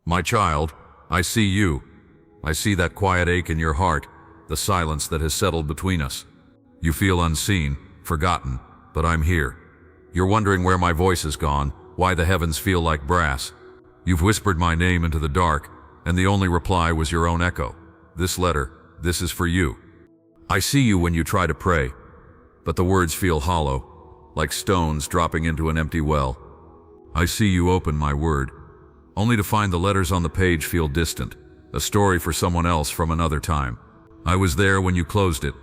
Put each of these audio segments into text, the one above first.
My child, I see you. I see that quiet ache in your heart, the silence that has settled between us. You feel unseen, forgotten, but I'm here. You're wondering where my voice has gone, why the heavens feel like brass. You've whispered my name into the dark, and the only reply was your own echo. This letter, this is for you. I see you when you try to pray, but the words feel hollow, like stones dropping into an empty well. I see you open my word, only to find the letters on the page feel distant, a story for someone else from another time. I was there when you closed it,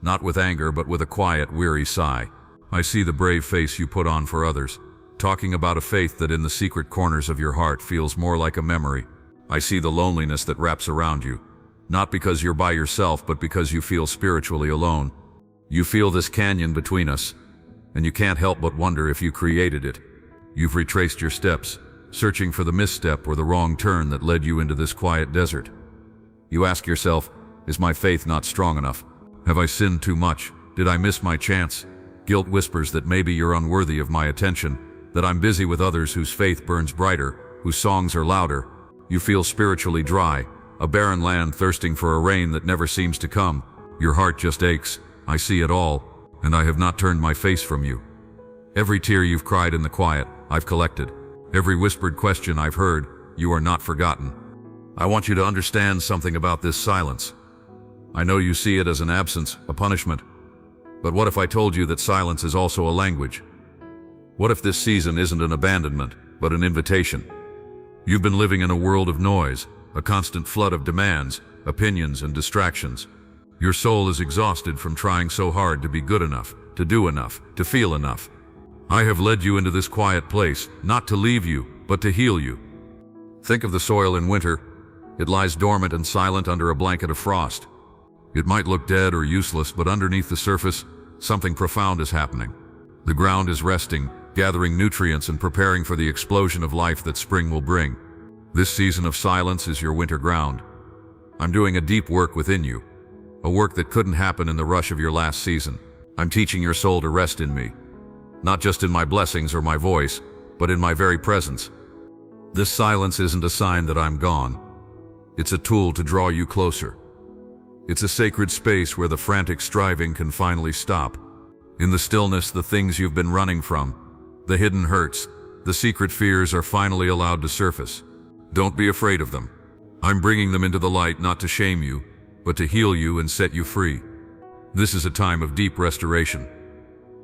not with anger but with a quiet, weary sigh. I see the brave face you put on for others, talking about a faith that in the secret corners of your heart feels more like a memory. I see the loneliness that wraps around you, not because you're by yourself but because you feel spiritually alone. You feel this canyon between us, and you can't help but wonder if you created it. You've retraced your steps, searching for the misstep or the wrong turn that led you into this quiet desert. You ask yourself, is my faith not strong enough? Have I sinned too much? Did I miss my chance? Guilt whispers that maybe you're unworthy of my attention, that I'm busy with others whose faith burns brighter, whose songs are louder. You feel spiritually dry, a barren land thirsting for a rain that never seems to come. Your heart just aches. I see it all, and I have not turned my face from you. Every tear you've cried in the quiet, I've collected. Every whispered question I've heard, you are not forgotten. I want you to understand something about this silence. I know you see it as an absence, a punishment. But what if I told you that silence is also a language? What if this season isn't an abandonment, but an invitation? You've been living in a world of noise, a constant flood of demands, opinions, and distractions. Your soul is exhausted from trying so hard to be good enough, to do enough, to feel enough. I have led you into this quiet place, not to leave you, but to heal you. Think of the soil in winter. It lies dormant and silent under a blanket of frost. It might look dead or useless, but underneath the surface, something profound is happening. The ground is resting, gathering nutrients and preparing for the explosion of life that spring will bring. This season of silence is your winter ground. I'm doing a deep work within you, a work that couldn't happen in the rush of your last season. I'm teaching your soul to rest in me, not just in my blessings or my voice, but in my very presence. This silence isn't a sign that I'm gone. It's a tool to draw you closer. It's a sacred space where the frantic striving can finally stop. In the stillness, the things you've been running from, the hidden hurts, the secret fears are finally allowed to surface. Don't be afraid of them. I'm bringing them into the light not to shame you, but to heal you and set you free. This is a time of deep restoration.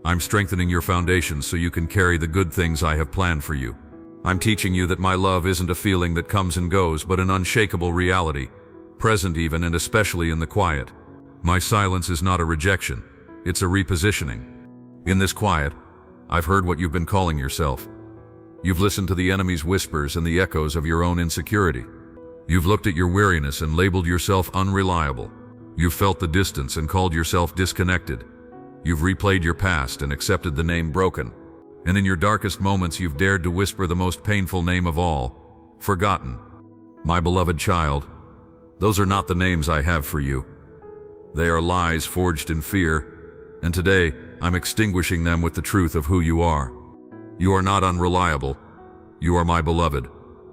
I'm strengthening your foundation so you can carry the good things I have planned for you. I'm teaching you that my love isn't a feeling that comes and goes, but an unshakable reality, present even and especially in the quiet. My silence is not a rejection, it's a repositioning. In this quiet, I've heard what you've been calling yourself. You've listened to the enemy's whispers and the echoes of your own insecurity. You've looked at your weariness and labeled yourself unreliable. You've felt the distance and called yourself disconnected. You've replayed your past and accepted the name broken. And in your darkest moments, you've dared to whisper the most painful name of all, forgotten. My beloved child, those are not the names I have for you. They are lies forged in fear, and today I'm extinguishing them with the truth of who you are. You are not unreliable. You are my beloved,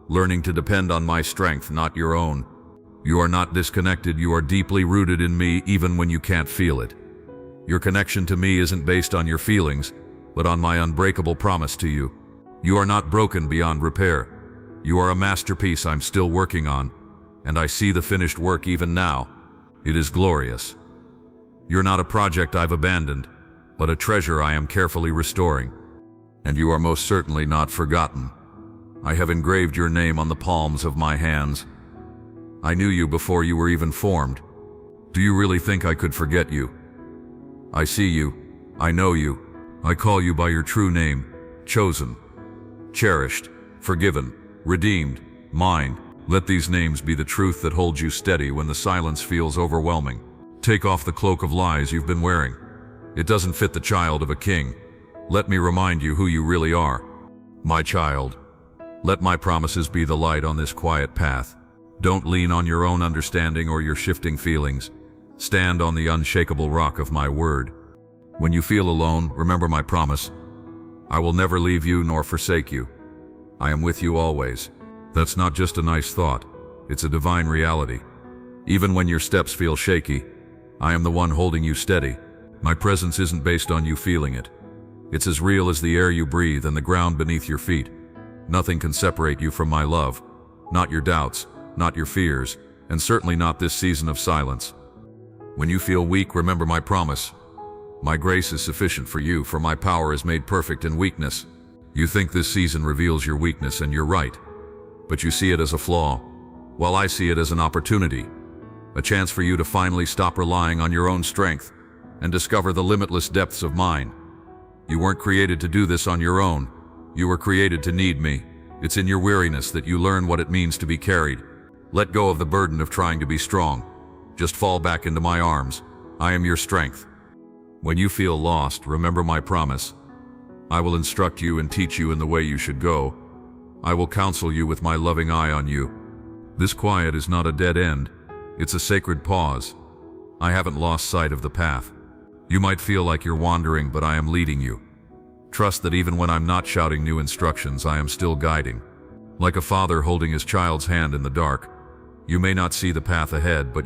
learning to depend on my strength, not your own. You are not disconnected. You are deeply rooted in me even when you can't feel it. Your connection to me isn't based on your feelings, but on my unbreakable promise to you. You are not broken beyond repair. You are a masterpiece I'm still working on, and I see the finished work even now. It is glorious. You're not a project I've abandoned, but a treasure I am carefully restoring. And you are most certainly not forgotten. I have engraved your name on the palms of my hands. I knew you before you were even formed. Do you really think I could forget you? I see you. I know you. I call you by your true name, chosen, cherished, forgiven, redeemed, mine. Let these names be the truth that holds you steady when the silence feels overwhelming. Take off the cloak of lies you've been wearing. It doesn't fit the child of a king. Let me remind you who you really are. My child, let my promises be the light on this quiet path. Don't lean on your own understanding or your shifting feelings. Stand on the unshakable rock of my word. When you feel alone, remember my promise. I will never leave you nor forsake you. I am with you always. That's not just a nice thought, it's a divine reality. Even when your steps feel shaky, I am the one holding you steady. My presence isn't based on you feeling it. It's as real as the air you breathe and the ground beneath your feet. Nothing can separate you from my love. Not your doubts, not your fears, and certainly not this season of silence. When you feel weak, remember my promise. My grace is sufficient for you, for my power is made perfect in weakness. You think this season reveals your weakness, and you're right. But you see it as a flaw, while I see it as an opportunity. A chance for you to finally stop relying on your own strength and discover the limitless depths of mine. You weren't created to do this on your own. You were created to need me. It's in your weariness that you learn what it means to be carried. Let go of the burden of trying to be strong. Just fall back into my arms. I am your strength. When you feel lost, remember my promise. I will instruct you and teach you in the way you should go. I will counsel you with my loving eye on you. This quiet is not a dead end. It's a sacred pause. I haven't lost sight of the path. You might feel like you're wandering, but I am leading you. Trust that even when I'm not shouting new instructions, I am still guiding. Like a father holding his child's hand in the dark. You may not see the path ahead, but